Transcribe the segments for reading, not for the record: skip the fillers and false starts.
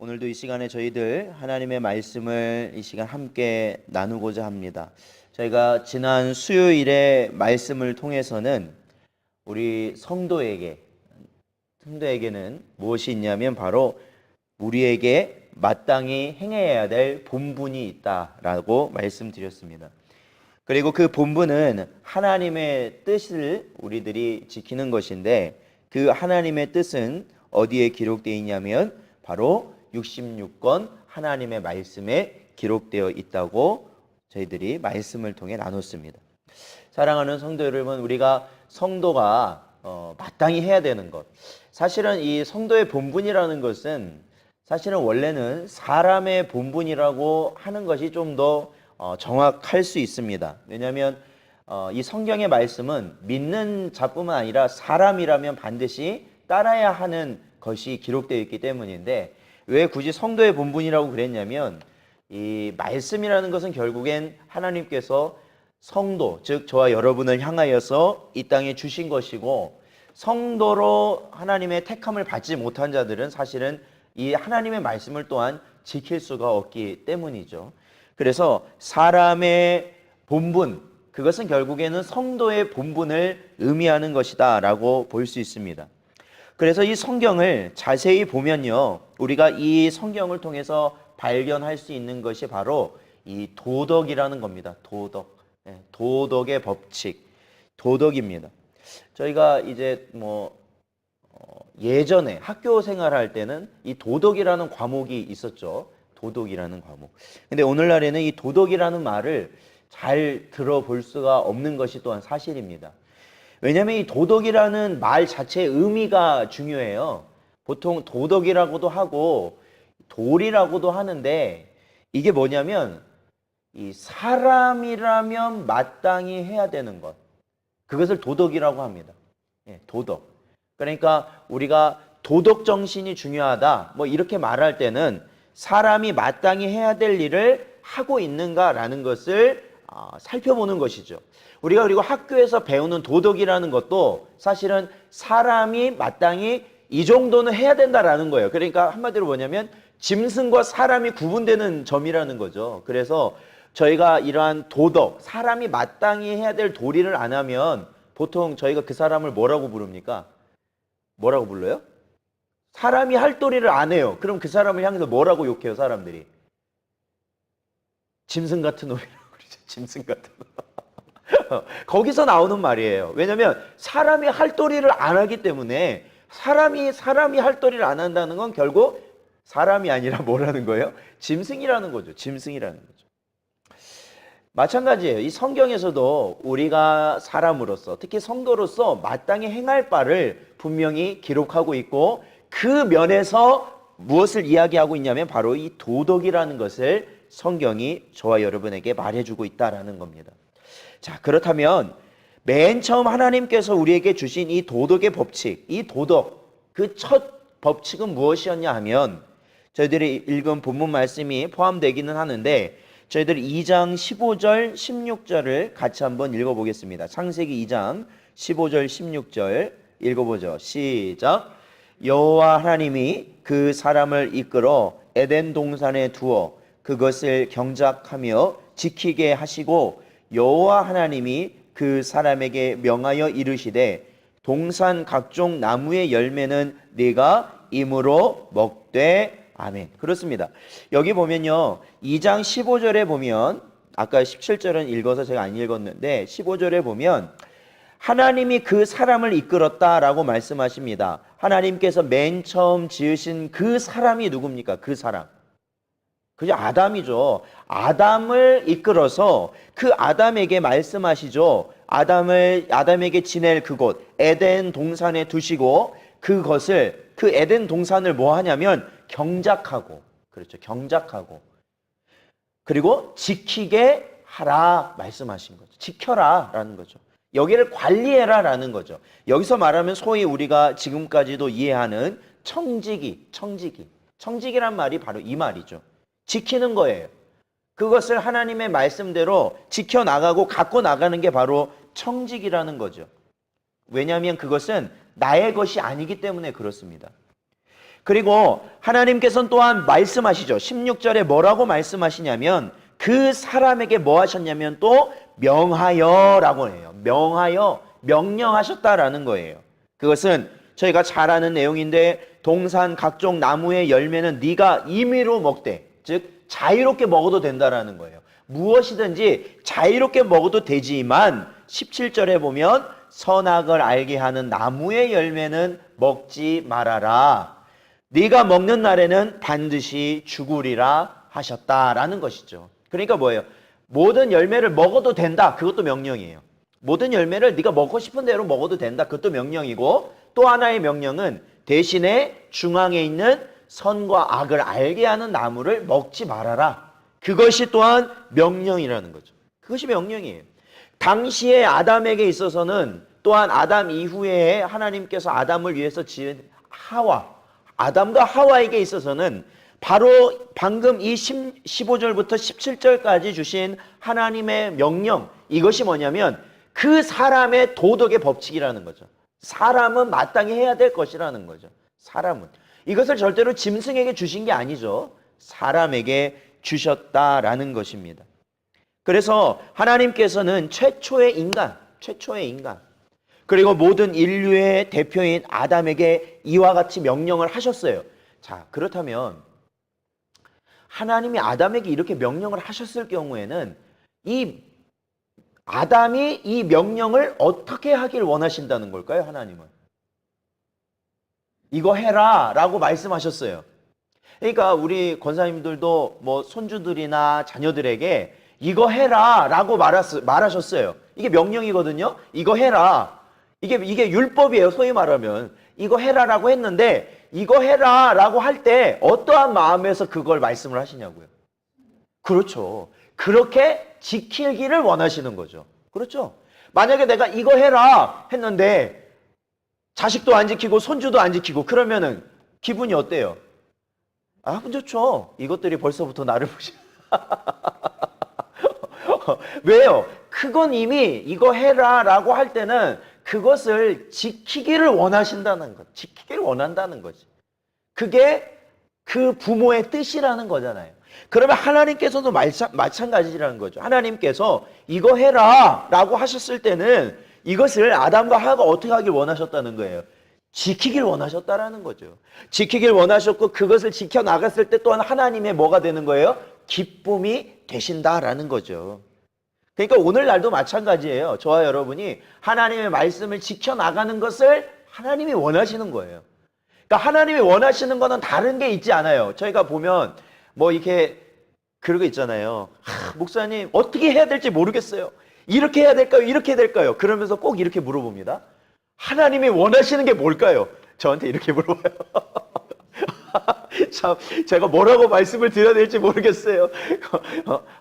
오늘도 이 시간에 저희들 하나님의 말씀을 이 시간 함께 나누고자 합니다. 저희가 지난 수요일에 말씀을 통해서는 우리 성도에게는 무엇이 있냐면 바로 우리에게 마땅히 행해야 될 본분이 있다라고 말씀드렸습니다. 그리고 그 본분은 하나님의 뜻을 우리들이 지키는 것인데, 그 하나님의 뜻은 어디에 기록되어 있냐면 바로 66권 하나님의 말씀에 기록되어 있다고 저희들이 말씀을 통해 나눴습니다. 사랑하는 성도 여러분, 우리가 성도가 마땅히 해야 되는 것, 사실은 이 성도의 본분이라는 것은 사실은 원래는 사람의 본분이라고 하는 것이 좀 더 정확할 수 있습니다. 왜냐하면 이 성경의 말씀은 믿는 자뿐만 아니라 사람이라면 반드시 따라야 하는 것이 기록되어 있기 때문인데, 왜 굳이 성도의 본분이라고 그랬냐면, 이 말씀이라는 것은 결국엔 하나님께서 성도, 즉 저와 여러분을 향하여서 이 땅에 주신 것이고, 성도로 하나님의 택함을 받지 못한 자들은 사실은 이 하나님의 말씀을 또한 지킬 수가 없기 때문이죠. 그래서 사람의 본분, 그것은 결국에는 성도의 본분을 의미하는 것이다 라고 볼 수 있습니다. 그래서 이 성경을 자세히 보면요, 우리가 이 성경을 통해서 발견할 수 있는 것이 바로 이 도덕이라는 겁니다. 도덕의 법칙, 도덕입니다. 저희가 이제 예전에 학교 생활할 때는 이 도덕이라는 과목이 있었죠. 도덕이라는 과목. 근데 오늘날에는 이 도덕이라는 말을 잘 들어볼 수가 없는 것이 또한 사실입니다. 왜냐하면 이 도덕이라는 말 자체의 의미가 중요해요. 보통 도덕이라고도 하고 도리라고도 하는데, 이게 뭐냐면 이 사람이라면 마땅히 해야 되는 것, 그것을 도덕이라고 합니다. 도덕. 그러니까 우리가 도덕 정신이 중요하다 이렇게 말할 때는 사람이 마땅히 해야 될 일을 하고 있는가라는 것을 살펴보는 것이죠. 우리가 그리고 학교에서 배우는 도덕이라는 것도 사실은 사람이 마땅히 이 정도는 해야 된다라는 거예요. 그러니까 한마디로 뭐냐면 짐승과 사람이 구분되는 점이라는 거죠. 그래서 저희가 이러한 도덕, 사람이 마땅히 해야 될 도리를 안 하면 보통 저희가 그 사람을 뭐라고 부릅니까? 뭐라고 불러요? 사람이 할 도리를 안 해요. 그럼 그 사람을 향해서 뭐라고 욕해요, 사람들이? 짐승 같은 놈이라고 그러죠. 짐승 같은 놈. 거기서 나오는 말이에요. 왜냐하면 사람이 할 도리를 안 하기 때문에, 사람이 할 도리를 안 한다는 건 결국 사람이 아니라 뭐라는 거예요? 짐승이라는 거죠. 짐승이라는 거죠. 마찬가지예요. 이 성경에서도 우리가 사람으로서, 특히 성도로서 마땅히 행할 바를 분명히 기록하고 있고, 그 면에서 무엇을 이야기하고 있냐면 바로 이 도덕이라는 것을 성경이 저와 여러분에게 말해주고 있다라는 겁니다. 자, 그렇다면 맨 처음 하나님께서 우리에게 주신 이 도덕의 법칙, 이 도덕, 그 첫 법칙은 무엇이었냐 하면, 저희들이 읽은 본문 말씀이 포함되기는 하는데, 저희들이 2장 15절 16절을 같이 한번 읽어보겠습니다. 창세기 2장 15절 16절 읽어보죠. 시작. 여호와 하나님이 그 사람을 이끌어 에덴 동산에 두어 그것을 경작하며 지키게 하시고, 여호와 하나님이 그 사람에게 명하여 이르시되 동산 각종 나무의 열매는 네가 임으로 먹되. 아멘. 그렇습니다. 여기 보면요, 2장 15절에 보면, 아까 17절은 읽어서 제가 안 읽었는데 15절에 보면 하나님이 그 사람을 이끌었다라고 말씀하십니다. 하나님께서 맨 처음 지으신 그 사람이 누굽니까? 그 사람, 그죠? 아담이죠. 아담을 이끌어서 그 아담에게 말씀하시죠. 아담에게 지낼 그곳 에덴 동산에 두시고, 그것을, 그 에덴 동산을 뭐 하냐면 경작하고, 그렇죠, 경작하고, 그리고 지키게 하라 말씀하신 거죠. 지켜라 라는 거죠. 여기를 관리해라 라는 거죠. 여기서 말하면 소위 우리가 지금까지도 이해하는 청지기란 말이 바로 이 말이죠. 지키는 거예요. 그것을 하나님의 말씀대로 지켜나가고 갖고 나가는 게 바로 청지기라는 거죠. 왜냐하면 그것은 나의 것이 아니기 때문에 그렇습니다. 그리고 하나님께서는 또한 말씀하시죠. 16절에 뭐라고 말씀하시냐면 그 사람에게 뭐 하셨냐면 또 명하여라고 해요. 명하여, 명령하셨다라는 거예요. 그것은 저희가 잘 아는 내용인데 동산 각종 나무의 열매는 네가 임의로 먹되, 즉 자유롭게 먹어도 된다라는 거예요. 무엇이든지 자유롭게 먹어도 되지만 17절에 보면 선악을 알게 하는 나무의 열매는 먹지 말아라. 네가 먹는 날에는 반드시 죽으리라 하셨다라는 것이죠. 그러니까 뭐예요? 모든 열매를 먹어도 된다. 그것도 명령이에요. 모든 열매를 네가 먹고 싶은 대로 먹어도 된다. 그것도 명령이고, 또 하나의 명령은 대신에 중앙에 있는 선과 악을 알게 하는 나무를 먹지 말아라. 그것이 또한 명령이라는 거죠. 그것이 명령이에요. 당시에 아담에게 있어서는, 또한 아담 이후에 하나님께서 아담을 위해서 지은 하와, 아담과 하와에게 있어서는 바로 방금 이 15절부터 17절까지 주신 하나님의 명령, 이것이 뭐냐면 그 사람의 도덕의 법칙이라는 거죠. 사람은 마땅히 해야 될 것이라는 거죠. 사람은. 이것을 절대로 짐승에게 주신 게 아니죠. 사람에게 주셨다라는 것입니다. 그래서 하나님께서는 최초의 인간, 그리고 모든 인류의 대표인 아담에게 이와 같이 명령을 하셨어요. 자, 그렇다면 하나님이 아담에게 이렇게 명령을 하셨을 경우에는 이 아담이 이 명령을 어떻게 하길 원하신다는 걸까요? 하나님은 이거 해라 라고 말씀하셨어요. 그러니까 우리 권사님들도 뭐 손주들이나 자녀들에게 이거 해라 라고 말하셨어요. 이게 명령이거든요. 이거 해라. 이게 율법이에요. 소위 말하면 이거 해라라고 했는데, 이거 해라라고 할 때 어떠한 마음에서 그걸 말씀을 하시냐고요. 그렇죠. 그렇게 지키기를 원하시는 거죠. 그렇죠. 만약에 내가 이거 해라 했는데 자식도 안 지키고 손주도 안 지키고 그러면은 기분이 어때요? 아, 기분 좋죠. 이것들이 벌써부터 나를 보시. 왜요? 그건 이미 이거 해라라고 할 때는 그것을 지키기를 원하신다는 것, 지키기를 원한다는 거지. 그게 그 부모의 뜻이라는 거잖아요. 그러면 하나님께서도 마찬가지라는 거죠. 하나님께서 이거 해라 라고 하셨을 때는 이것을 아담과 하와가 어떻게 하길 원하셨다는 거예요. 지키길 원하셨다라는 거죠. 지키길 원하셨고, 그것을 지켜나갔을 때 또한 하나님의 뭐가 되는 거예요? 기쁨이 되신다라는 거죠. 그러니까 오늘날도 마찬가지예요. 저와 여러분이 하나님의 말씀을 지켜나가는 것을 하나님이 원하시는 거예요. 그러니까 하나님이 원하시는 거는 다른 게 있지 않아요. 저희가 보면 뭐 이렇게 그런 거 있잖아요. 목사님 어떻게 해야 될지 모르겠어요. 이렇게 해야 될까요? 이렇게 해야 될까요? 그러면서 꼭 이렇게 물어봅니다. 하나님이 원하시는 게 뭘까요? 저한테 이렇게 물어봐요. 참 제가 뭐라고 말씀을 드려야 될지 모르겠어요.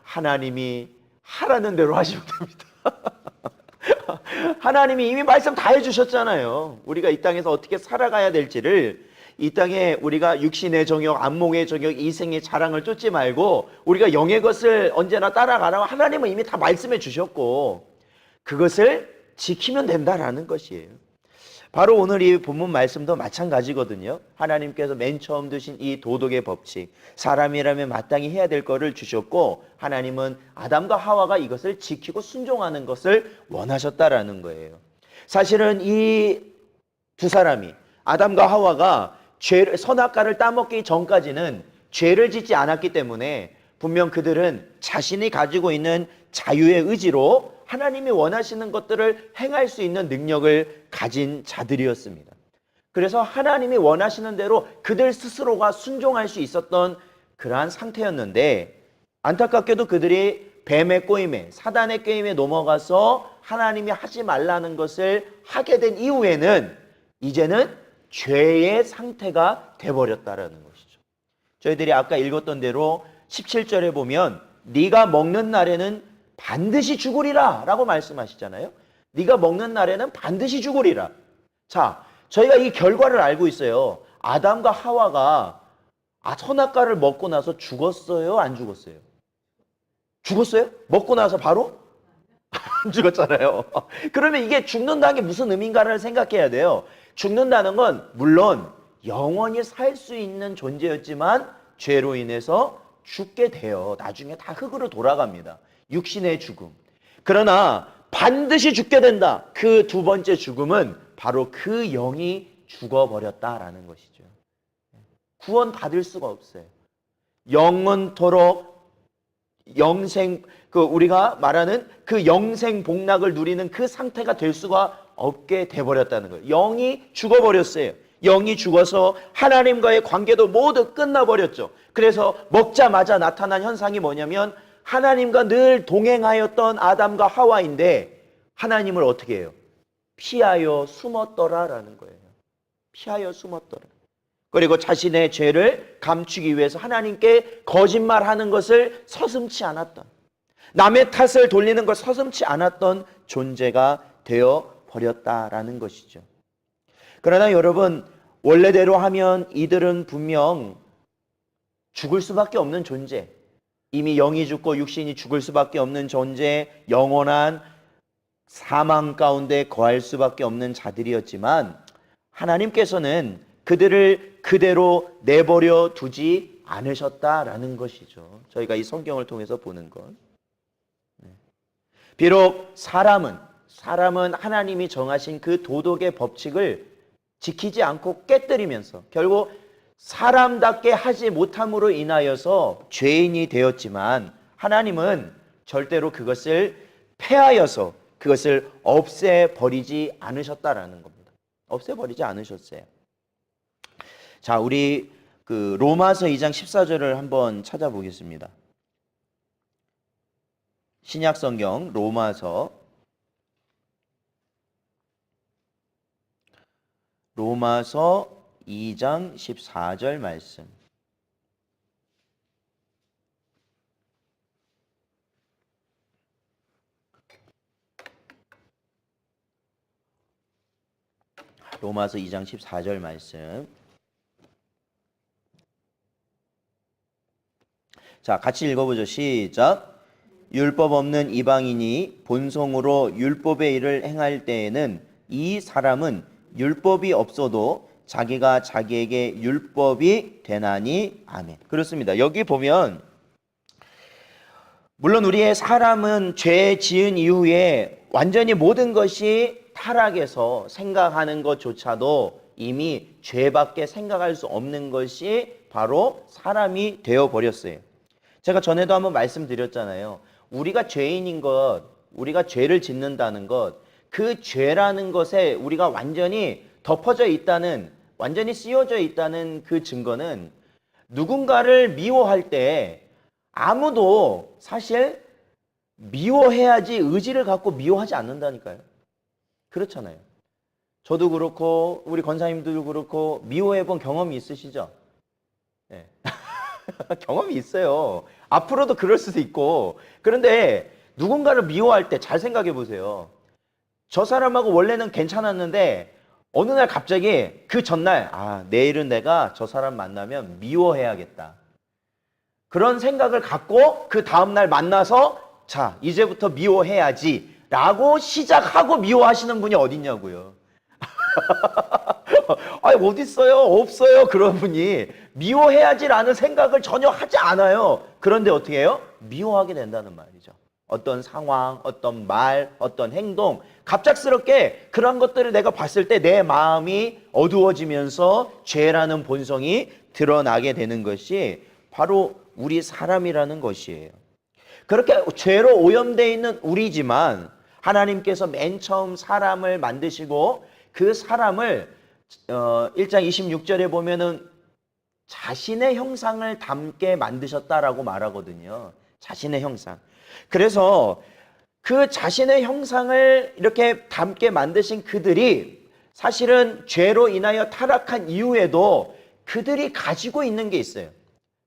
하나님이 하라는 대로 하시면 됩니다. 하나님이 이미 말씀 다 해주셨잖아요. 우리가 이 땅에서 어떻게 살아가야 될지를, 이 땅에 우리가 육신의 정욕, 안목의 정욕, 이생의 자랑을 쫓지 말고 우리가 영의 것을 언제나 따라가라고 하나님은 이미 다 말씀해 주셨고, 그것을 지키면 된다라는 것이에요. 바로 오늘 이 본문 말씀도 마찬가지거든요. 하나님께서 맨 처음 두신 이 도덕의 법칙, 사람이라면 마땅히 해야 될 거를 주셨고, 하나님은 아담과 하와가 이것을 지키고 순종하는 것을 원하셨다라는 거예요. 사실은 이 두 사람이, 아담과 하와가 선악과를 따먹기 전까지는 죄를 짓지 않았기 때문에 분명 그들은 자신이 가지고 있는 자유의 의지로 하나님이 원하시는 것들을 행할 수 있는 능력을 가진 자들이었습니다. 그래서 하나님이 원하시는 대로 그들 스스로가 순종할 수 있었던 그러한 상태였는데, 안타깝게도 그들이 뱀의 꼬임에, 사단의 게임에 넘어가서 하나님이 하지 말라는 것을 하게 된 이후에는 이제는 죄의 상태가 돼버렸다라는 것이죠. 저희들이 아까 읽었던 대로 17절에 보면 네가 먹는 날에는 반드시 죽으리라 라고 말씀하시잖아요. 네가 먹는 날에는 반드시 죽으리라. 자, 저희가 이 결과를 알고 있어요. 아담과 하와가 선악과를 먹고 나서 죽었어요? 안 죽었어요? 죽었어요? 먹고 나서 바로? 안 죽었잖아요. 그러면 이게 죽는다는 게 무슨 의미인가를 생각해야 돼요. 죽는다는 건 물론 영원히 살 수 있는 존재였지만 죄로 인해서 죽게 돼요. 나중에 다 흙으로 돌아갑니다. 육신의 죽음. 그러나 반드시 죽게 된다. 그 두 번째 죽음은 바로 그 영이 죽어버렸다라는 것이죠. 구원 받을 수가 없어요. 영원토록 영생, 우리가 말하는 그 영생 복락을 누리는 그 상태가 될 수가 없게 돼버렸다는 거예요. 영이 죽어버렸어요. 영이 죽어서 하나님과의 관계도 모두 끝나버렸죠. 그래서 먹자마자 나타난 현상이 뭐냐면 하나님과 늘 동행하였던 아담과 하와인데 하나님을 어떻게 해요? 피하여 숨었더라라는 거예요. 피하여 숨었더라. 그리고 자신의 죄를 감추기 위해서 하나님께 거짓말하는 것을 서슴지 않았던, 남의 탓을 돌리는 걸 서슴지 않았던 존재가 되어 버렸다라는 것이죠. 그러나 여러분, 원래대로 하면 이들은 분명 죽을 수밖에 없는 존재, 이미 영이 죽고 육신이 죽을 수밖에 없는 존재, 영원한 사망 가운데 거할 수밖에 없는 자들이었지만 하나님께서는 그들을 그대로 내버려 두지 않으셨다라는 것이죠. 저희가 이 성경을 통해서 보는 것. 비록 사람은 하나님이 정하신 그 도덕의 법칙을 지키지 않고 깨뜨리면서 결국 사람답게 하지 못함으로 인하여서 죄인이 되었지만 하나님은 절대로 그것을 폐하여서 그것을 없애버리지 않으셨다라는 겁니다. 없애버리지 않으셨어요. 자, 우리 로마서 2장 14절을 한번 찾아보겠습니다. 신약성경 로마서 2장 14절 말씀. 로마서 2장 14절 말씀. 자, 같이 읽어보죠. 시작. 율법 없는 이방인이 본성으로 율법의 일을 행할 때에는 이 사람은 율법이 없어도 자기가 자기에게 율법이 되나니. 아멘. 그렇습니다. 여기 보면 물론 우리의 사람은 죄 지은 이후에 완전히 모든 것이 타락해서 생각하는 것조차도 이미 죄밖에 생각할 수 없는 것이 바로 사람이 되어버렸어요. 제가 전에도 한번 말씀드렸잖아요. 우리가 죄인인 것, 우리가 죄를 짓는다는 것, 그 죄라는 것에 우리가 완전히 덮어져 있다는, 완전히 씌워져 있다는 그 증거는 누군가를 미워할 때 아무도 사실 미워해야지 의지를 갖고 미워하지 않는다니까요. 그렇잖아요. 저도 그렇고 우리 권사님들도 그렇고 미워해본 경험이 있으시죠? 네. 경험이 있어요. 앞으로도 그럴 수도 있고. 그런데 누군가를 미워할 때 잘 생각해 보세요. 저 사람하고 원래는 괜찮았는데 어느 날 갑자기 그 전날 내일은 내가 저 사람 만나면 미워해야겠다. 그런 생각을 갖고 그 다음날 만나서 자, 이제부터 미워해야지 라고 시작하고 미워하시는 분이 어딨냐고요. 아니 어딨어요? 없어요. 그런 분이 미워해야지라는 생각을 전혀 하지 않아요. 그런데 어떻게 해요? 미워하게 된다는 말이죠. 어떤 상황, 어떤 말, 어떤 행동, 갑작스럽게 그런 것들을 내가 봤을 때 내 마음이 어두워지면서 죄라는 본성이 드러나게 되는 것이 바로 우리 사람이라는 것이에요. 그렇게 죄로 오염되어 있는 우리지만 하나님께서 맨 처음 사람을 만드시고 그 사람을 1장 26절에 보면은 자신의 형상을 담게 만드셨다라고 말하거든요. 자신의 형상. 그래서 그 자신의 형상을 이렇게 담게 만드신 그들이 사실은 죄로 인하여 타락한 이후에도 그들이 가지고 있는 게 있어요.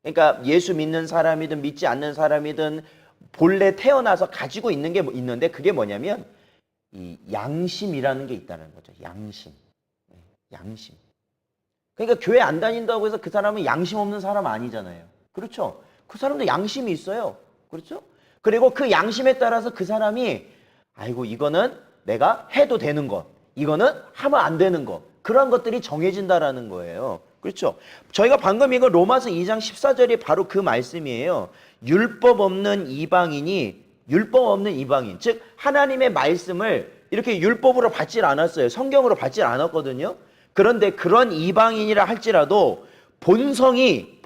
그러니까 예수 믿는 사람이든 믿지 않는 사람이든 본래 태어나서 가지고 있는 게 있는데 그게 뭐냐면 이 양심이라는 게 있다는 거죠. 양심. 그러니까 교회 안 다닌다고 해서 그 사람은 양심 없는 사람 아니잖아요. 그렇죠? 그 사람도 양심이 있어요. 그렇죠? 그리고 그 양심에 따라서 그 사람이 아이고 이거는 내가 해도 되는 것, 이거는 하면 안 되는 것, 그런 것들이 정해진다라는 거예요. 그렇죠? 저희가 방금 이거 로마서 2장 14절이 바로 그 말씀이에요. 율법 없는 이방인이 율법 없는 이방인, 즉 하나님의 말씀을 이렇게 율법으로 받질 않았어요. 성경으로 받질 않았거든요. 그런데 그런 이방인이라 할지라도 본성이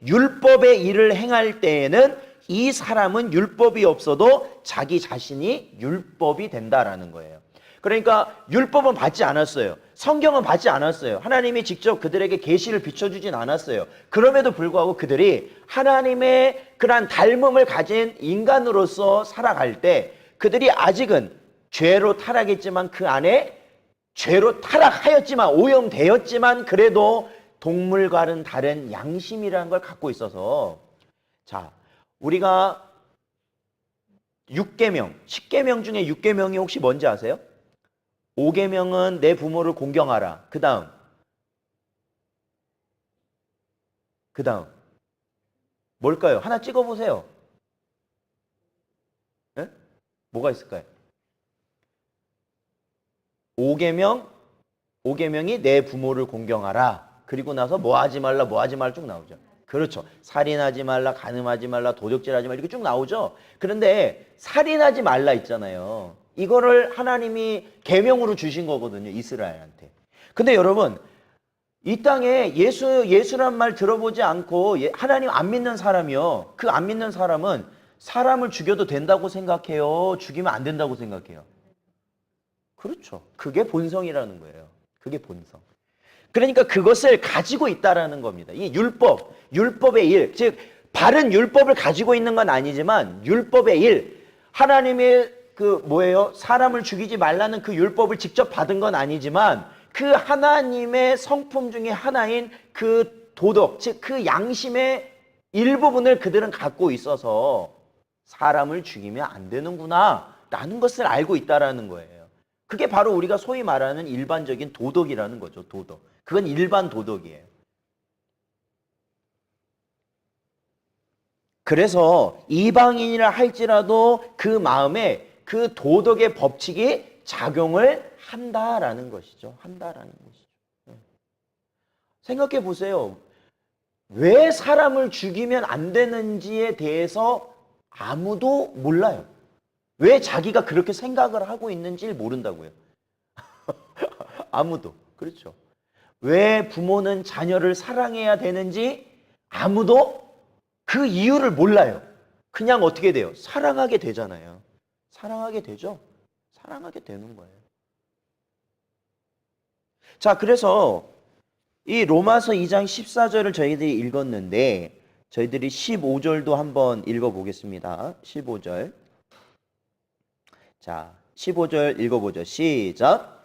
율법의 일을 행할 때에는 이 사람은 율법이 없어도 자기 자신이 율법이 된다라는 거예요. 그러니까 율법은 받지 않았어요. 성경은 받지 않았어요. 하나님이 직접 그들에게 계시를 비춰주진 않았어요. 그럼에도 불구하고 그들이 하나님의 그러한 닮음을 가진 인간으로서 살아갈 때 그들이 아직은 죄로 타락했지만 그 안에 죄로 타락하였지만 오염되었지만 그래도 동물과는 다른 양심이라는 걸 갖고 있어서, 자, 우리가 6계명, 10계명 중에 6계명이 혹시 뭔지 아세요? 5계명은 내 부모를 공경하라. 그 다음 뭘까요? 하나 찍어보세요. 네? 뭐가 있을까요? 5계명이 내 부모를 공경하라. 그리고 나서 뭐 하지 말라 쭉 나오죠. 그렇죠. 살인하지 말라, 간음하지 말라, 도적질하지 말라 이렇게 쭉 나오죠. 그런데 살인하지 말라 있잖아요. 이거를 하나님이 계명으로 주신 거거든요. 이스라엘한테. 근데 여러분, 이 땅에 예수란 말 들어보지 않고 하나님 안 믿는 사람이요. 그 안 믿는 사람은 사람을 죽여도 된다고 생각해요? 죽이면 안 된다고 생각해요? 그렇죠. 그게 본성이라는 거예요. 그게 본성. 그러니까 그것을 가지고 있다라는 겁니다. 이 율법의 일, 즉 바른 율법을 가지고 있는 건 아니지만 율법의 일, 하나님의 사람을 죽이지 말라는 그 율법을 직접 받은 건 아니지만 그 하나님의 성품 중에 하나인 그 도덕, 즉 그 양심의 일부분을 그들은 갖고 있어서 사람을 죽이면 안 되는구나 라는 것을 알고 있다라는 거예요. 그게 바로 우리가 소위 말하는 일반적인 도덕이라는 거죠. 도덕. 그건 일반 도덕이에요. 그래서 이방인이라 할지라도 그 마음에 그 도덕의 법칙이 작용을 한다라는 것이죠. 생각해 보세요. 왜 사람을 죽이면 안 되는지에 대해서 아무도 몰라요. 왜 자기가 그렇게 생각을 하고 있는지를 모른다고요. 아무도. 그렇죠. 왜 부모는 자녀를 사랑해야 되는지 아무도 그 이유를 몰라요. 그냥 어떻게 돼요? 사랑하게 되잖아요. 사랑하게 되죠. 사랑하게 되는 거예요. 자, 그래서 이 로마서 2장 14절을 저희들이 읽었는데 저희들이 15절도 한번 읽어보겠습니다. 15절. 자, 15절 읽어보죠. 시작.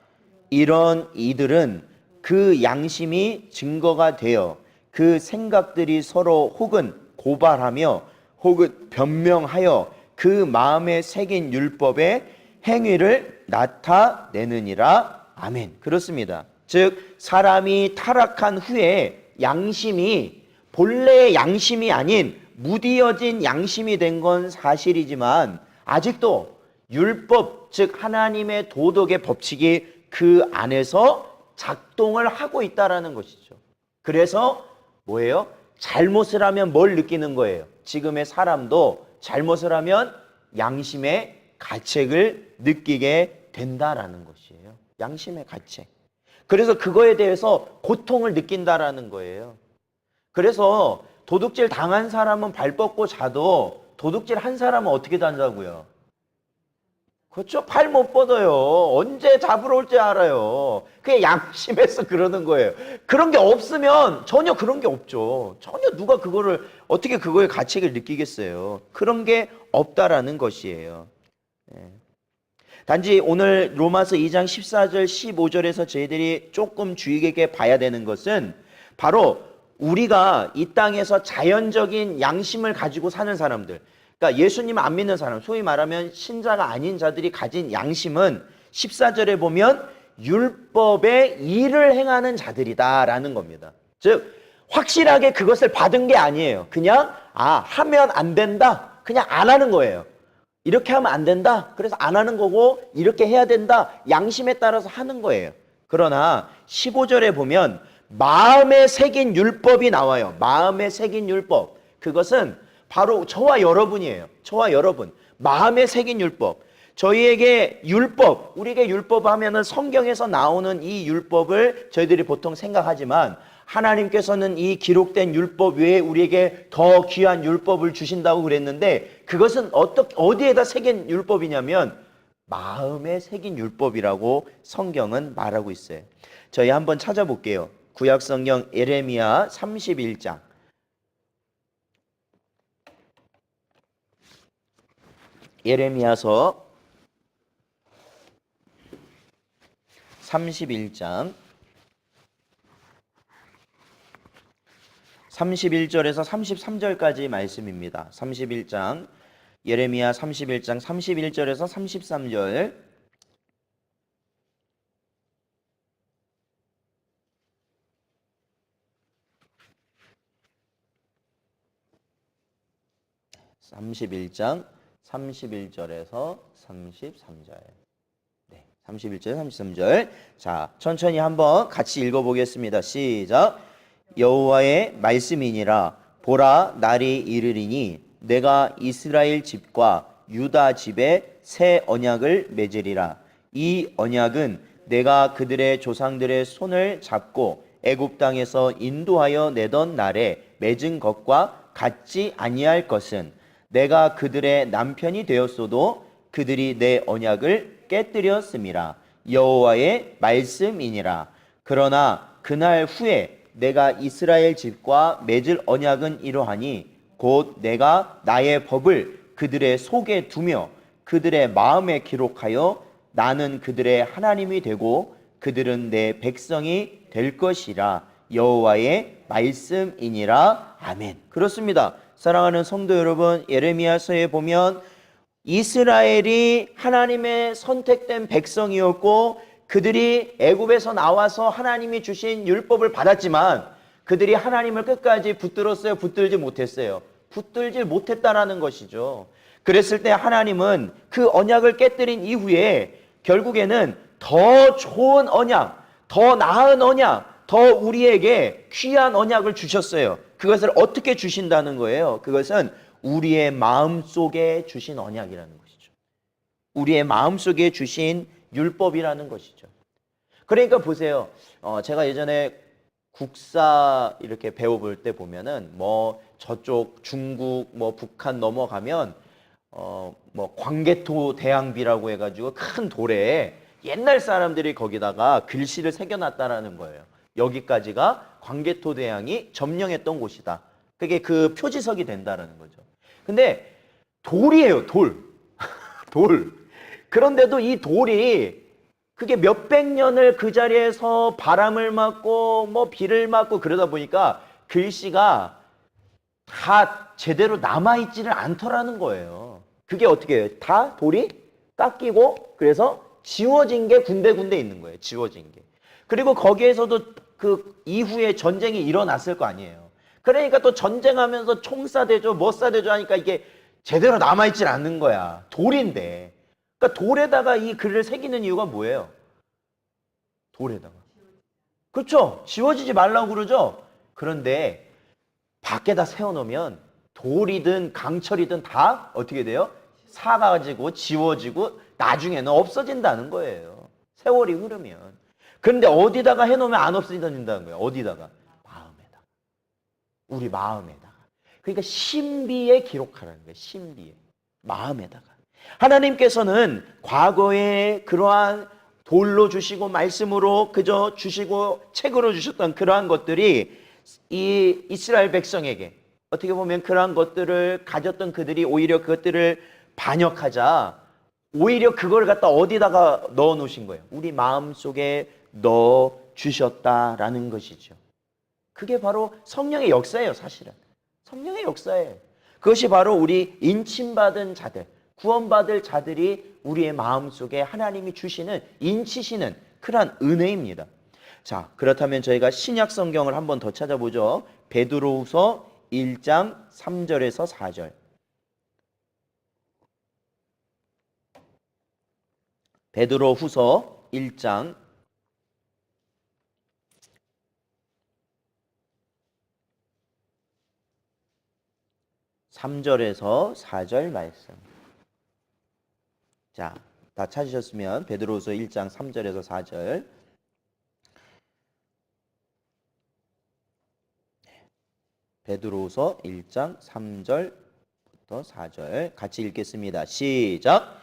이런 이들은 그 양심이 증거가 되어 그 생각들이 서로 혹은 고발하며 혹은 변명하여 그 마음에 새긴 율법의 행위를 나타내느니라. 아멘. 그렇습니다. 즉 사람이 타락한 후에 양심이 본래의 양심이 아닌 무디어진 양심이 된 건 사실이지만 아직도 율법, 즉 하나님의 도덕의 법칙이 그 안에서 작동을 하고 있다라는 것이죠. 그래서 뭐예요? 잘못을 하면 뭘 느끼는 거예요? 지금의 사람도 잘못을 하면 양심의 가책을 느끼게 된다라는 것이에요. 양심의 가책. 그래서 그거에 대해서 고통을 느낀다라는 거예요. 그래서 도둑질 당한 사람은 발 뻗고 자도 도둑질 한 사람은 어떻게 단다고요? 그렇죠? 팔 못 뻗어요. 언제 잡으러 올지 알아요. 그게 양심에서 그러는 거예요. 그런 게 없으면 전혀 그런 게 없죠. 전혀 누가 그거를 어떻게 그거에 가책을 느끼겠어요. 그런 게 없다라는 것이에요. 단지 오늘 로마서 2장 14절 15절에서 저희들이 조금 주의 깊게 봐야 되는 것은 바로 우리가 이 땅에서 자연적인 양심을 가지고 사는 사람들, 그러니까 예수님을 안 믿는 사람, 소위 말하면 신자가 아닌 자들이 가진 양심은 14절에 보면 율법의 일을 행하는 자들이다라는 겁니다. 즉 확실하게 그것을 받은 게 아니에요. 그냥 하면 안 된다. 그냥 안 하는 거예요. 이렇게 하면 안 된다. 그래서 안 하는 거고 이렇게 해야 된다. 양심에 따라서 하는 거예요. 그러나 15절에 보면 마음에 새긴 율법이 나와요. 마음에 새긴 율법. 그것은 바로 저와 여러분이에요. 저와 여러분. 마음에 새긴 율법. 저희에게 율법, 우리에게 율법 하면은 성경에서 나오는 이 율법을 저희들이 보통 생각하지만 하나님께서는 이 기록된 율법 외에 우리에게 더 귀한 율법을 주신다고 그랬는데 그것은 어디에다 새긴 율법이냐면 마음에 새긴 율법이라고 성경은 말하고 있어요. 저희 한번 찾아볼게요. 구약성경 예레미야 31장. 예레미야서 31장 31절에서 33절까지 말씀입니다. 31장 예레미야 31장 31절에서 33절. (31장) 31절에서 33절. 네, 31절 33절. 자, 천천히 한번 같이 읽어보겠습니다. 시작. 여호와의 말씀이니라. 보라, 날이 이르리니 내가 이스라엘 집과 유다 집에 새 언약을 맺으리라. 이 언약은 내가 그들의 조상들의 손을 잡고 애굽 땅에서 인도하여 내던 날에 맺은 것과 같지 아니할 것은 내가 그들의 남편이 되었어도 그들이 내 언약을 깨뜨렸음이라. 여호와의 말씀이니라. 그러나 그날 후에 내가 이스라엘 집과 맺을 언약은 이러하니 곧 내가 나의 법을 그들의 속에 두며 그들의 마음에 기록하여 나는 그들의 하나님이 되고 그들은 내 백성이 될 것이라. 여호와의 말씀이니라. 아멘. 그렇습니다. 사랑하는 성도 여러분, 예레미야서에 보면 이스라엘이 하나님의 선택된 백성이었고 그들이 애굽에서 나와서 하나님이 주신 율법을 받았지만 그들이 하나님을 끝까지 붙들었어요? 붙들지 못했어요? 붙들지 못했다라는 것이죠. 그랬을 때 하나님은 그 언약을 깨뜨린 이후에 결국에는 더 좋은 언약, 더 나은 언약, 더 우리에게 귀한 언약을 주셨어요. 그것을 어떻게 주신다는 거예요? 그것은 우리의 마음속에 주신 언약이라는 것이죠. 우리의 마음속에 주신 율법이라는 것이죠. 그러니까 보세요. 제가 예전에 국사 이렇게 배워볼 때 보면은 뭐 저쪽 중국 뭐 북한 넘어가면 뭐 광개토 대왕비라고 해가지고 큰 돌에 옛날 사람들이 거기다가 글씨를 새겨놨다라는 거예요. 여기까지가 광개토 대왕이 점령했던 곳이다. 그게 그 표지석이 된다라는 거죠. 근데 돌이에요, 돌. 돌. 그런데도 이 돌이 그게 몇백 년을 그 자리에서 바람을 맞고 뭐 비를 맞고 그러다 보니까 글씨가 다 제대로 남아있지를 않더라는 거예요. 그게 어떻게 해요? 다 돌이 깎이고 그래서 지워진 게 군데군데 있는 거예요. 지워진 게. 그리고 거기에서도 그 이후에 전쟁이 일어났을 거 아니에요. 그러니까 또 전쟁하면서 총 쏴대죠, 뭐 쏴대죠 하니까 이게 제대로 남아있질 않는 거야. 돌인데. 그러니까 돌에다가 이 글을 새기는 이유가 뭐예요? 돌에다가. 그렇죠? 지워지지 말라고 그러죠? 그런데 밖에다 세워놓으면 돌이든 강철이든 다 어떻게 돼요? 사가지고 지워지고 나중에는 없어진다는 거예요. 세월이 흐르면. 그런데 어디다가 해놓으면 안 없어진다는 거예요. 어디다가? 마음에다가. 우리 마음에다가. 그러니까 신비에 기록하라는 거예요. 신비에. 마음에다가. 하나님께서는 과거에 그러한 돌로 주시고 말씀으로 그저 주시고 책으로 주셨던 그러한 것들이 이 이스라엘 백성에게 어떻게 보면 그러한 것들을 가졌던 그들이 오히려 그것들을 반역하자 오히려 그걸 갖다 어디다가 넣어 놓으신 거예요? 우리 마음속에 넣어 주셨다라는 것이죠. 그게 바로 성령의 역사예요, 사실은. 성령의 역사예요. 그것이 바로 우리 인침받은 자들, 구원받을 자들이 우리의 마음속에 하나님이 주시는, 인치시는 그러한 은혜입니다. 자, 그렇다면 저희가 신약 성경을 한번 더 찾아보죠. 베드로후서 1장 3절에서 4절. 베드로후서 1장 3절에서 4절 말씀. 자, 다 찾으셨으면 베드로후서 1장 3절에서 4절. 베드로후서 1장 3절부터 4절 같이 읽겠습니다. 시작.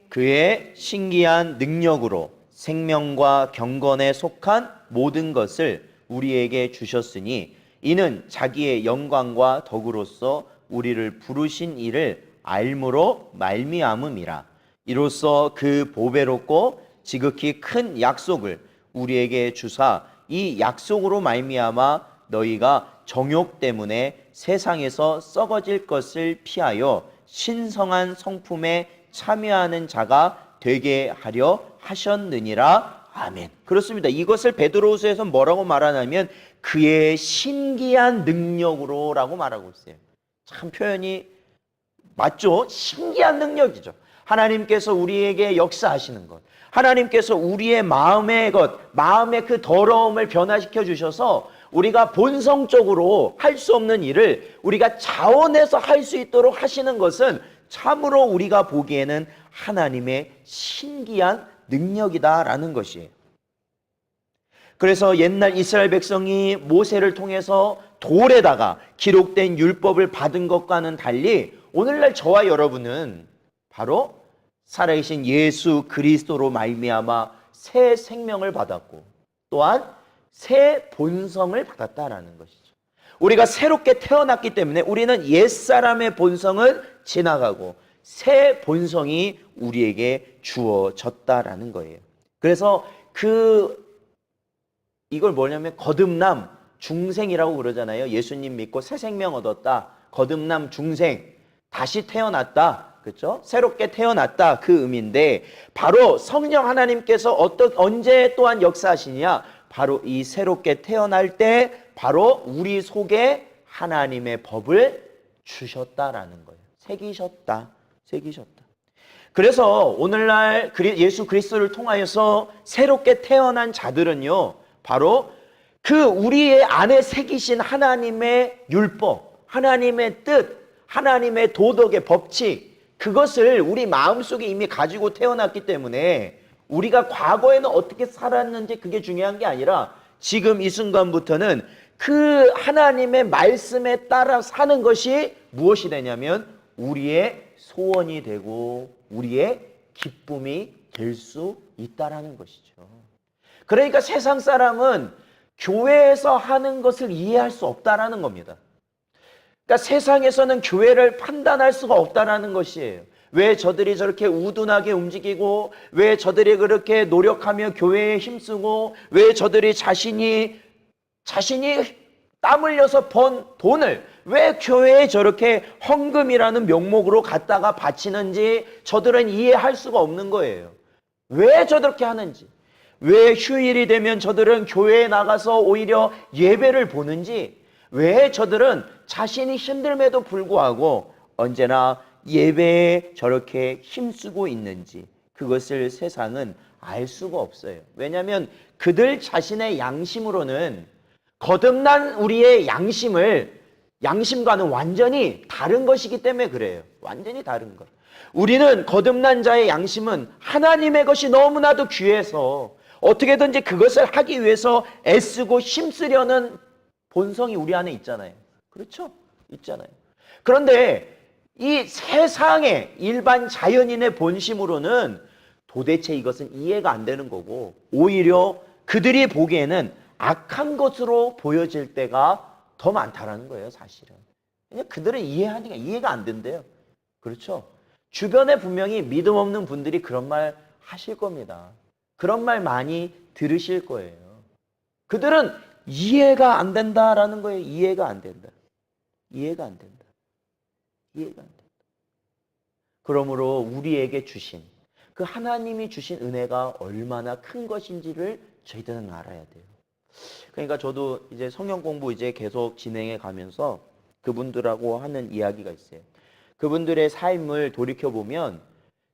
그의 신기한 능력으로 생명과 경건에 속한 모든 것을 우리에게 주셨으니 이는 자기의 영광과 덕으로서 우리를 부르신 이를 알므로 말미암음이라. 이로써 그 보배롭고 지극히 큰 약속을 우리에게 주사 이 약속으로 말미암아 너희가 정욕 때문에 세상에서 썩어질 것을 피하여 신성한 성품에 참여하는 자가 되게 하려 하셨느니라. 아멘. 그렇습니다. 이것을 베드로후서에서 뭐라고 말하냐면 그의 신기한 능력으로라고 말하고 있어요. 참 표현이 맞죠? 신기한 능력이죠. 하나님께서 우리에게 역사하시는 것, 하나님께서 우리의 마음의 그 더러움을 변화시켜 주셔서 우리가 본성적으로 할 수 없는 일을 우리가 자원해서 할 수 있도록 하시는 것은 참으로 우리가 보기에는 하나님의 신기한 능력이다라는 것이에요. 그래서 옛날 이스라엘 백성이 모세를 통해서 돌에다가 기록된 율법을 받은 것과는 달리 오늘날 저와 여러분은 바로 살아계신 예수 그리스도로 말미암아 새 생명을 받았고 또한 새 본성을 받았다라는 것이죠. 우리가 새롭게 태어났기 때문에 우리는 옛사람의 본성은 지나가고 새 본성이 우리에게 주어졌다라는 거예요. 그래서 이걸 뭐냐면 거듭남 중생이라고 그러잖아요. 예수님 믿고 새 생명 얻었다. 거듭남 중생. 다시 태어났다. 그렇죠? 새롭게 태어났다. 그 의미인데 바로 성령 하나님께서 언제 또한 역사하시냐? 바로 이 새롭게 태어날 때 바로 우리 속에 하나님의 법을 주셨다라는 거예요. 새기셨다. 그래서 오늘날 예수 그리스도를 통하여서 새롭게 태어난 자들은요. 바로 우리의 안에 새기신 하나님의 율법, 하나님의 뜻, 하나님의 도덕의 법칙, 그것을 우리 마음속에 이미 가지고 태어났기 때문에 우리가 과거에는 어떻게 살았는지 그게 중요한 게 아니라 지금 이 순간부터는 그 하나님의 말씀에 따라 사는 것이 무엇이 되냐면 우리의 소원이 되고 우리의 기쁨이 될 수 있다라는 것이죠. 그러니까 세상 사람은 교회에서 하는 것을 이해할 수 없다라는 겁니다. 그러니까 세상에서는 교회를 판단할 수가 없다라는 것이에요. 왜 저들이 저렇게 우둔하게 움직이고 왜 저들이 그렇게 노력하며 교회에 힘쓰고 왜 저들이 자신이 땀 흘려서 번 돈을 왜 교회에 저렇게 헌금이라는 명목으로 갖다가 바치는지 저들은 이해할 수가 없는 거예요. 왜 저렇게 하는지, 왜 휴일이 되면 저들은 교회에 나가서 오히려 예배를 보는지, 왜 저들은 자신이 힘듦에도 불구하고 언제나 예배에 저렇게 힘쓰고 있는지 그것을 세상은 알 수가 없어요. 왜냐하면 그들 자신의 양심으로는 거듭난 우리의 양심과는 완전히 다른 것이기 때문에 그래요. 완전히 다른 것. 우리는 거듭난 자의 양심은 하나님의 것이 너무나도 귀해서 어떻게든지 그것을 하기 위해서 애쓰고 힘쓰려는 본성이 우리 안에 있잖아요. 그렇죠? 있잖아요. 그런데 이 세상의 일반 자연인의 본심으로는 도대체 이것은 이해가 안 되는 거고 오히려 그들이 보기에는 악한 것으로 보여질 때가 더 많다라는 거예요, 사실은. 그냥 그들은 이해하니까 이해가 안 된대요. 그렇죠? 주변에 분명히 믿음 없는 분들이 그런 말 하실 겁니다. 그런 말 많이 들으실 거예요. 그들은 이해가 안 된다라는 거예요. 이해가 안 된다. 그러므로 우리에게 주신 그 하나님이 주신 은혜가 얼마나 큰 것인지를 저희들은 알아야 돼요. 그러니까 저도 이제 성경 공부 이제 계속 진행해 가면서 그분들하고 하는 이야기가 있어요. 그분들의 삶을 돌이켜 보면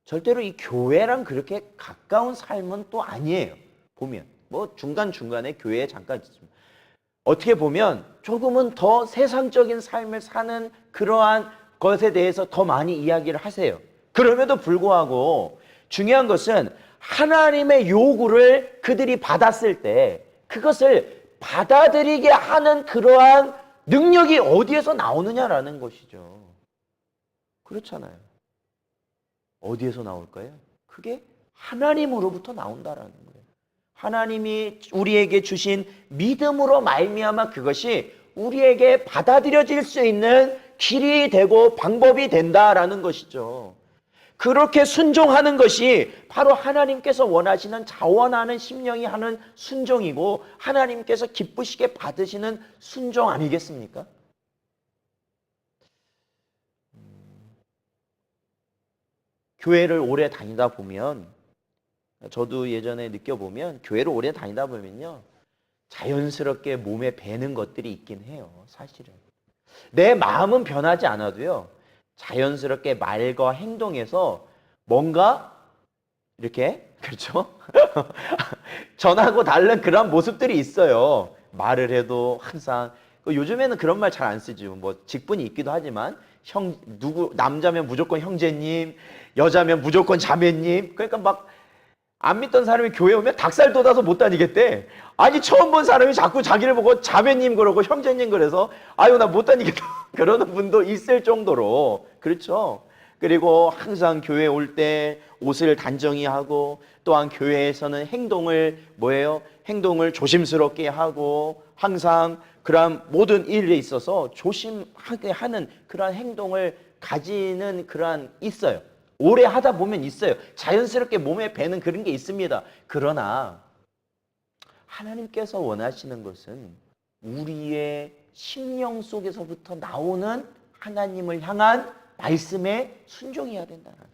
절대로 이 교회랑 그렇게 가까운 삶은 또 아니에요. 보면 뭐 중간중간에 교회에 잠깐 있습니다. 어떻게 보면 조금은 더 세상적인 삶을 사는 그러한 것에 대해서 더 많이 이야기를 하세요. 그럼에도 불구하고 중요한 것은 하나님의 요구를 그들이 받았을 때 그것을 받아들이게 하는 그러한 능력이 어디에서 나오느냐라는 것이죠. 그렇잖아요. 어디에서 나올까요? 그게 하나님으로부터 나온다라는 거예요. 하나님이 우리에게 주신 믿음으로 말미암아 그것이 우리에게 받아들여질 수 있는 길이 되고 방법이 된다라는 것이죠. 그렇게 순종하는 것이 바로 하나님께서 원하시는 자원하는 심령이 하는 순종이고 하나님께서 기쁘시게 받으시는 순종 아니겠습니까? 교회를 오래 다니다 보면 저도 예전에 느껴보면 교회를 오래 다니다 보면요 자연스럽게 몸에 배는 것들이 있긴 해요. 사실은 내 마음은 변하지 않아도요 자연스럽게 말과 행동에서 뭔가 이렇게 그렇죠? 전하고 다른 그런 모습들이 있어요. 말을 해도 항상 요즘에는 그런 말 잘 안 쓰죠. 뭐 직분이 있기도 하지만 남자면 무조건 형제님, 여자면 무조건 자매님. 그러니까 막 안 믿던 사람이 교회 오면 닭살 돋아서 못 다니겠대. 아니 처음 본 사람이 자꾸 자기를 보고 자매님 그러고 형제님 그래서 아유 나 못 다니겠다 그러는 분도 있을 정도로 그렇죠. 그리고 항상 교회 올 때 옷을 단정히 하고 또한 교회에서는 행동을 뭐예요? 행동을 조심스럽게 하고 항상 그러한 모든 일에 있어서 조심하게 하는 그러한 행동을 가지는 그러한 있어요. 오래 하다 보면 있어요. 자연스럽게 몸에 배는 그런 게 있습니다. 그러나 하나님께서 원하시는 것은 우리의 심령 속에서부터 나오는 하나님을 향한 말씀에 순종해야 된다는 거예요.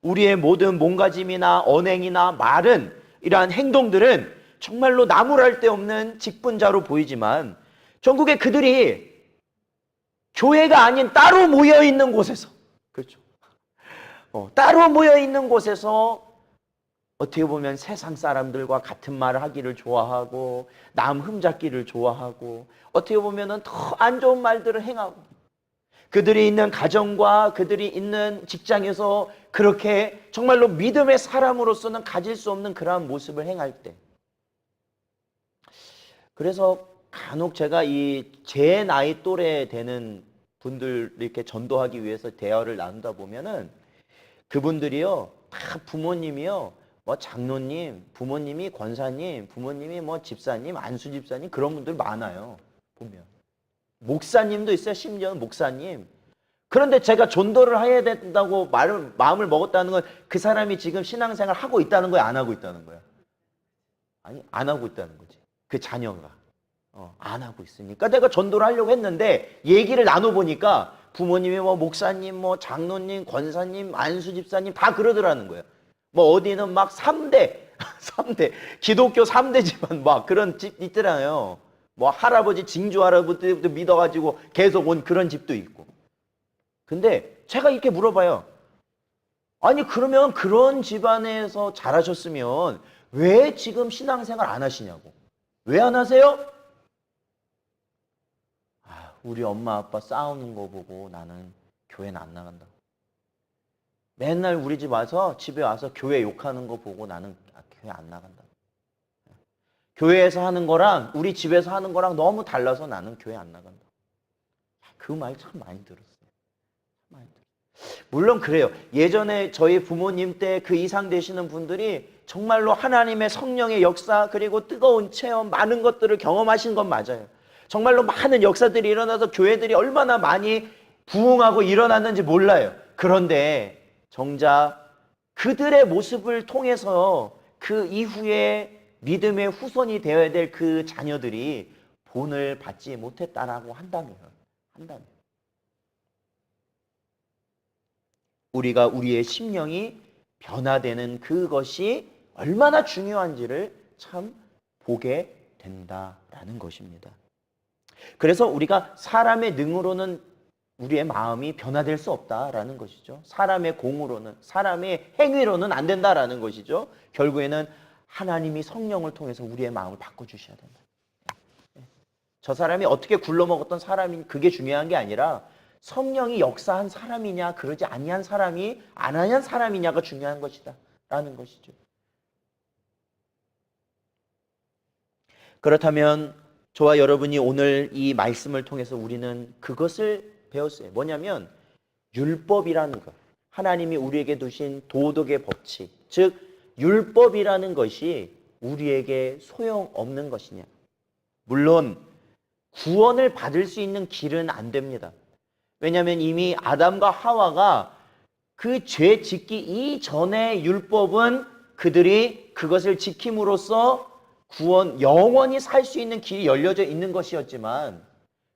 우리의 모든 몸가짐이나 언행이나 말은 이러한 행동들은 정말로 나무랄 데 없는 직분자로 보이지만 전국에 그들이 교회가 아닌 따로 모여 있는 곳에서 그렇죠. 따로 모여 있는 곳에서 어떻게 보면 세상 사람들과 같은 말을 하기를 좋아하고 남 흠잡기를 좋아하고 어떻게 보면 더 안 좋은 말들을 행하고 그들이 있는 가정과 그들이 있는 직장에서 그렇게 정말로 믿음의 사람으로서는 가질 수 없는 그러한 모습을 행할 때 그래서 간혹 제가 제 나이 또래 되는 분들 이렇게 전도하기 위해서 대화를 나누다 보면은 그분들이요 다 부모님이요 뭐 장로님, 부모님이 권사님, 부모님이 뭐 집사님, 안수 집사님 그런 분들 많아요. 보면 목사님도 있어요. 심지어는 목사님. 그런데 제가 전도를 해야 된다고 마음을 먹었다는 건 그 사람이 지금 신앙생활 하고 있다는 거야, 안 하고 있다는 거야? 아니, 안 하고 있다는 거지. 그 자녀가 안 하고 있으니까 내가 전도를 하려고 했는데 얘기를 나눠보니까 부모님이 뭐 목사님, 뭐 장로님, 권사님, 안수 집사님 다 그러더라는 거예요. 뭐 어디는 막 3대 기독교 3대 집안 막 그런 집 있더라고요. 뭐 할아버지 징조 할아버지부터 믿어가지고 계속 온 그런 집도 있고. 근데 제가 이렇게 물어봐요. 아니 그러면 그런 집안에서 자라셨으면 왜 지금 신앙생활 안 하시냐고. 왜 안 하세요? 우리 엄마 아빠 싸우는 거 보고 나는 교회는 안 나간다. 맨날 우리 집에 와서 교회 욕하는 거 보고 나는 교회 안 나간다. 교회에서 하는 거랑 우리 집에서 하는 거랑 너무 달라서 나는 교회 안 나간다. 그 말 참 많이 들었어요. 물론 그래요. 예전에 저희 부모님 때 그 이상 되시는 분들이 정말로 하나님의 성령의 역사 그리고 뜨거운 체험 많은 것들을 경험하신 건 맞아요. 정말로 많은 역사들이 일어나서 교회들이 얼마나 많이 부흥하고 일어났는지 몰라요. 그런데 정작 그들의 모습을 통해서 그 이후에 믿음의 후손이 되어야 될 그 자녀들이 본을 받지 못했다라고 한다면 우리가 우리의 심령이 변화되는 그것이 얼마나 중요한지를 참 보게 된다라는 것입니다. 그래서 우리가 사람의 능으로는 우리의 마음이 변화될 수 없다라는 것이죠. 사람의 공으로는, 사람의 행위로는 안 된다라는 것이죠. 결국에는 하나님이 성령을 통해서 우리의 마음을 바꿔주셔야 된다. 저 사람이 어떻게 굴러먹었던 사람이 그게 중요한 게 아니라 성령이 역사한 사람이냐 그러지 아니한 사람이 아니한 사람이냐가 중요한 것이다 라는 것이죠. 그렇다면 저와 여러분이 오늘 이 말씀을 통해서 우리는 그것을 배웠어요. 뭐냐면 율법이라는 것, 하나님이 우리에게 두신 도덕의 법칙, 즉 율법이라는 것이 우리에게 소용없는 것이냐. 물론 구원을 받을 수 있는 길은 안 됩니다. 왜냐하면 이미 아담과 하와가 그 죄 짓기 이전의 율법은 그들이 그것을 지킴으로써 구원, 영원히 살 수 있는 길이 열려져 있는 것이었지만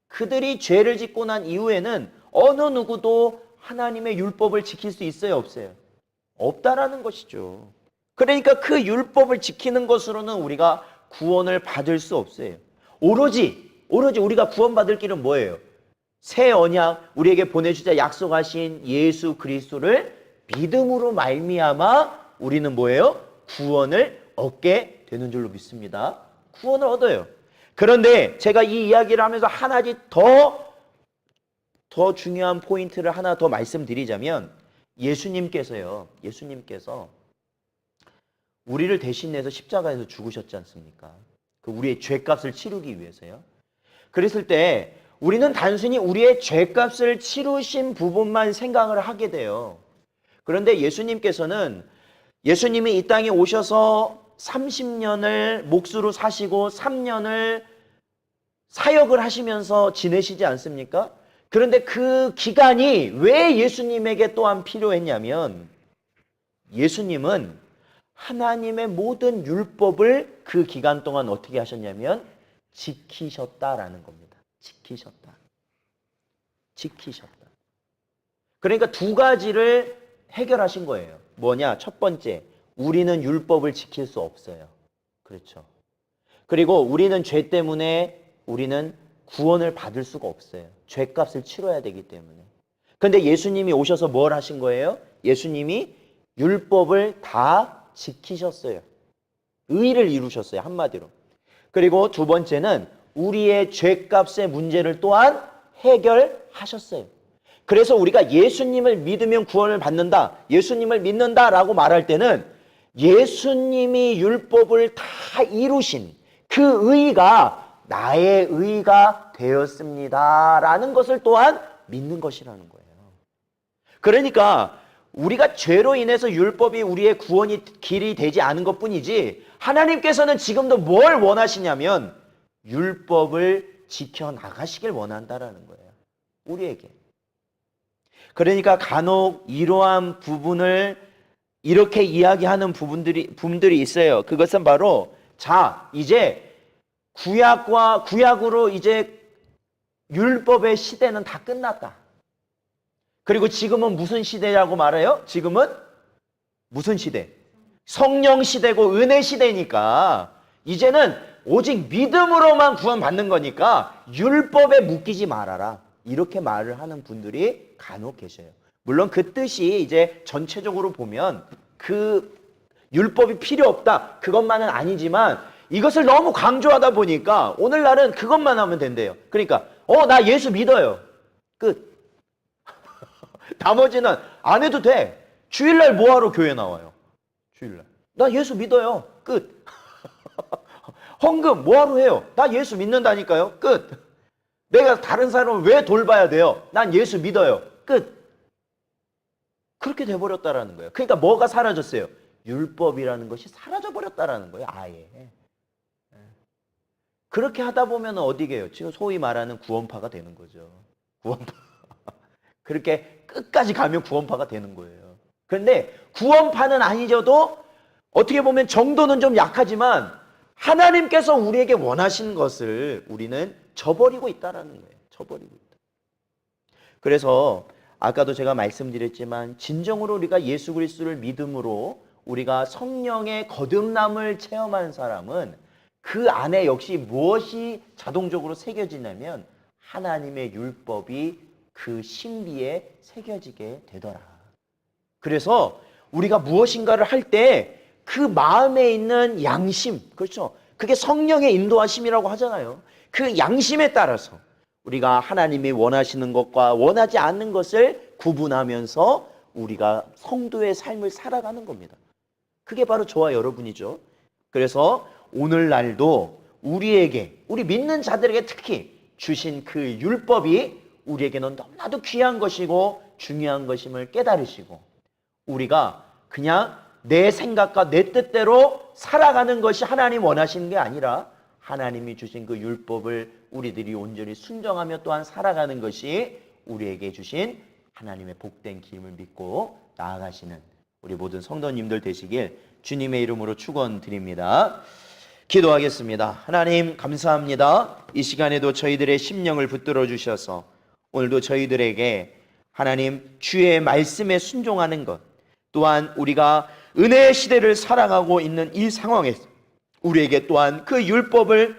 그들이 죄를 짓고 난 이후에는 어느 누구도 하나님의 율법을 지킬 수 있어요, 없어요? 없다라는 것이죠. 그러니까 그 율법을 지키는 것으로는 우리가 구원을 받을 수 없어요. 오로지 우리가 구원받을 길은 뭐예요? 새 언약, 우리에게 보내주자 약속하신 예수 그리스도를 믿음으로 말미암아 우리는 뭐예요? 구원을 얻게 되는 줄로 믿습니다. 구원을 얻어요. 그런데 제가 이 이야기를 하면서 하나씩 더 중요한 포인트를 하나 더 말씀드리자면 예수님께서 우리를 대신해서 십자가에서 죽으셨지 않습니까? 그 우리의 죄값을 치르기 위해서요. 그랬을 때 우리는 단순히 우리의 죄값을 치르신 부분만 생각을 하게 돼요. 그런데 예수님께서는 예수님이 이 땅에 오셔서 30년을 몫으로 사시고 3년을 사역을 하시면서 지내시지 않습니까? 그런데 그 기간이 왜 예수님에게 또한 필요했냐면 예수님은 하나님의 모든 율법을 그 기간 동안 어떻게 하셨냐면 지키셨다라는 겁니다. 지키셨다. 그러니까 두 가지를 해결하신 거예요. 뭐냐? 첫 번째, 우리는 율법을 지킬 수 없어요. 그렇죠. 그리고 우리는 죄 때문에 우리는 구원을 받을 수가 없어요. 죄값을 치러야 되기 때문에. 그런데 예수님이 오셔서 뭘 하신 거예요? 예수님이 율법을 다 지키셨어요. 의를 이루셨어요. 한마디로. 그리고 두 번째는 우리의 죄값의 문제를 또한 해결하셨어요. 그래서 우리가 예수님을 믿으면 구원을 받는다, 예수님을 믿는다라고 말할 때는 예수님이 율법을 다 이루신 그 의가 나의 의가 되었습니다라는 것을 또한 믿는 것이라는 거예요. 그러니까 우리가 죄로 인해서 율법이 우리의 구원이 길이 되지 않은 것뿐이지 하나님께서는 지금도 뭘 원하시냐면 율법을 지켜나가시길 원한다라는 거예요. 우리에게. 그러니까 간혹 이러한 부분을 이렇게 이야기하는 부분들이 있어요. 그것은 바로 이제 구약으로 이제 율법의 시대는 다 끝났다. 그리고 지금은 무슨 시대라고 말해요? 지금은 무슨 시대? 성령 시대고 은혜 시대니까 이제는 오직 믿음으로만 구원받는 거니까 율법에 묶이지 말아라. 이렇게 말을 하는 분들이 간혹 계셔요. 물론 그 뜻이 이제 전체적으로 보면 그 율법이 필요 없다. 그것만은 아니지만 이것을 너무 강조하다 보니까 오늘날은 그것만 하면 된대요. 그러니까 나 예수 믿어요. 끝. 나머지는 안 해도 돼. 주일날 뭐하러 교회 나와요? 주일날. 나 예수 믿어요. 끝. 헌금 뭐하러 해요? 나 예수 믿는다니까요. 끝. 내가 다른 사람을 왜 돌봐야 돼요? 난 예수 믿어요. 끝. 그렇게 돼버렸다라는 거예요. 그러니까 뭐가 사라졌어요? 율법이라는 것이 사라져버렸다라는 거예요. 아예. 그렇게 하다 보면 어디 게요? 지금 소위 말하는 구원파가 되는 거죠. 구원파. 그렇게 끝까지 가면 구원파가 되는 거예요. 그런데 구원파는 아니어도 어떻게 보면 정도는 좀 약하지만 하나님께서 우리에게 원하시는 것을 우리는 저버리고 있다라는 거예요. 저버리고 있다. 그래서 아까도 제가 말씀드렸지만 진정으로 우리가 예수 그리스도를 믿음으로 우리가 성령의 거듭남을 체험한 사람은 그 안에 역시 무엇이 자동적으로 새겨지냐면 하나님의 율법이 그 신비에 새겨지게 되더라. 그래서 우리가 무엇인가를 할 때 그 마음에 있는 양심, 그렇죠? 그게 성령의 인도하심이라고 하잖아요. 그 양심에 따라서 우리가 하나님이 원하시는 것과 원하지 않는 것을 구분하면서 우리가 성도의 삶을 살아가는 겁니다. 그게 바로 저와 여러분이죠. 그래서 오늘날도 우리에게, 우리 믿는 자들에게 특히 주신 그 율법이 우리에게는 너무나도 귀한 것이고 중요한 것임을 깨달으시고, 우리가 그냥 내 생각과 내 뜻대로 살아가는 것이 하나님 원하시는 게 아니라 하나님이 주신 그 율법을 우리들이 온전히 순종하며 또한 살아가는 것이 우리에게 주신 하나님의 복된 기임을 믿고 나아가시는 우리 모든 성도님들 되시길 주님의 이름으로 축원드립니다. 기도하겠습니다. 하나님 감사합니다. 이 시간에도 저희들의 심령을 붙들어 주셔서 오늘도 저희들에게 하나님 주의 말씀에 순종하는 것, 또한 우리가 은혜의 시대를 살아가고 있는 이 상황에서 우리에게 또한 그 율법을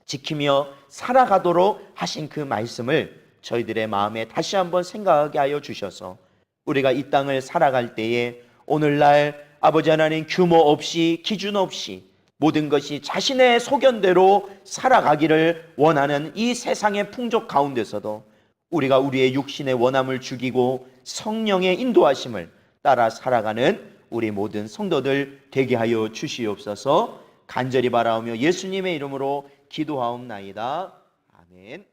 지키며 살아가도록 하신 그 말씀을 저희들의 마음에 다시 한번 생각하게 하여 주셔서 우리가 이 땅을 살아갈 때에 오늘날 아버지 하나님 규모 없이 기준 없이 모든 것이 자신의 소견대로 살아가기를 원하는 이 세상의 풍족 가운데서도 우리가 우리의 육신의 원함을 죽이고 성령의 인도하심을 따라 살아가는 우리 모든 성도들 되게 하여 주시옵소서. 간절히 바라오며 예수님의 이름으로 기도하옵나이다. 아멘.